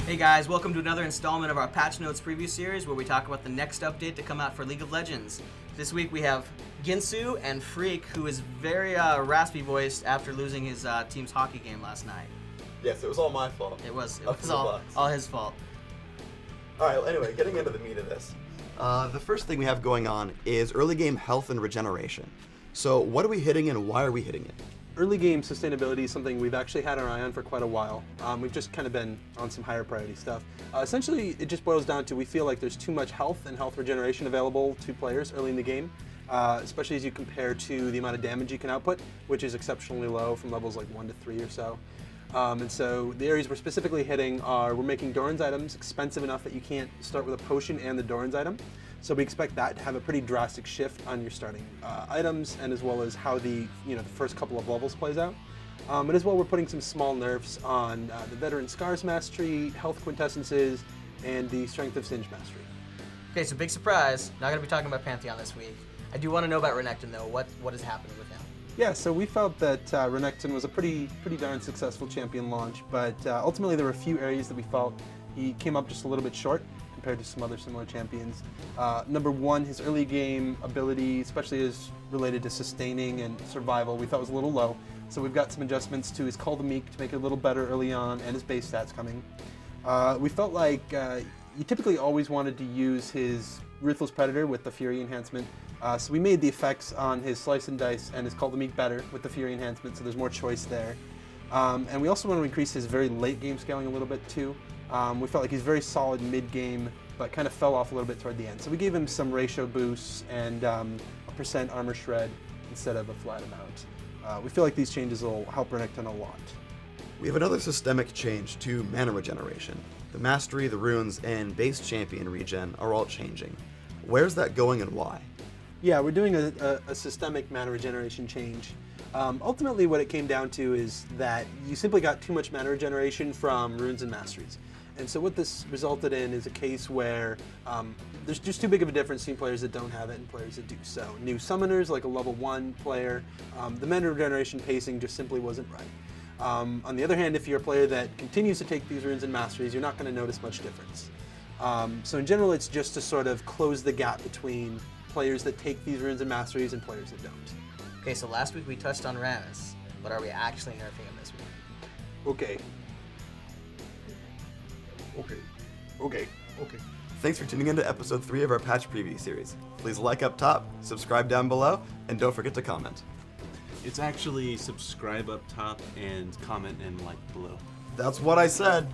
Hey guys, welcome to another installment of our Patch Notes preview series where we talk about the next update to come out for League of Legends. This week we have Ginsu and Phreak, who is very raspy voiced after losing his team's hockey game last night. Yes, it was all my fault. It was all his fault. Alright, well, anyway, getting into the meat of this. The first thing we have going on is early game health and regeneration. So what are we hitting and why are we hitting it? Early game sustainability is something we've actually had our eye on for quite a while. We've just kind of been on some higher priority stuff. Essentially, it just boils down to we feel like there's too much health and health regeneration available to players early in the game, especially as you compare to the amount of damage you can output, which is exceptionally low from levels like 1 to 3 or so. And so the areas we're specifically hitting are we're making Doran's items expensive enough that you can't start with a potion and the Doran's item. So we expect that to have a pretty drastic shift on your starting items, and as well as how the first couple of levels plays out. And as well, we're putting some small nerfs on the Veteran Scars Mastery, Health Quintessences, and the Strength of Singe Mastery. Okay, so big surprise. Not going to be talking about Pantheon this week. I do want to know about Renekton though. What is happening with him? Yeah, so we felt that Renekton was a pretty darn successful champion launch, but ultimately there were a few areas that we felt he came up just a little bit short compared to some other similar champions. Number one, his early game ability, especially as related to sustaining and survival, we thought was a little low. So we've got some adjustments to his Call the Meek to make it a little better early on, and his base stats coming. We felt like you typically always wanted to use his Ruthless Predator with the Fury enhancement. So we made the effects on his Slice and Dice and his Call the Meek better with the Fury enhancement, so there's more choice there. And we also want to increase his very late game scaling a little bit too. We felt like he's very solid mid-game, but kind of fell off a little bit toward the end. So we gave him some ratio boosts and a % armor shred instead of a flat amount. We feel like these changes will help Renekton a lot. We have another systemic change to mana regeneration. The Mastery, the Runes, and base champion regen are all changing. Where's that going and why? Yeah, we're doing a systemic mana regeneration change. Ultimately, what it came down to is that you simply got too much mana regeneration from Runes and Masteries. And so what this resulted in is a case where there's just too big of a difference between players that don't have it and players that do. So new summoners, like a level 1 player, the mana regeneration pacing just simply wasn't right. On the other hand, if you're a player that continues to take these Runes and Masteries, you're not going to notice much difference. So in general, it's just to sort of close the gap between players that take these Runes and Masteries and players that don't. Okay, so last week we touched on Rammus, but are we actually nerfing him this week? Okay. Thanks for tuning in to episode 3 of our patch preview series. Please like up top, subscribe down below, and don't forget to comment. It's actually subscribe up top and comment and like below. That's what I said.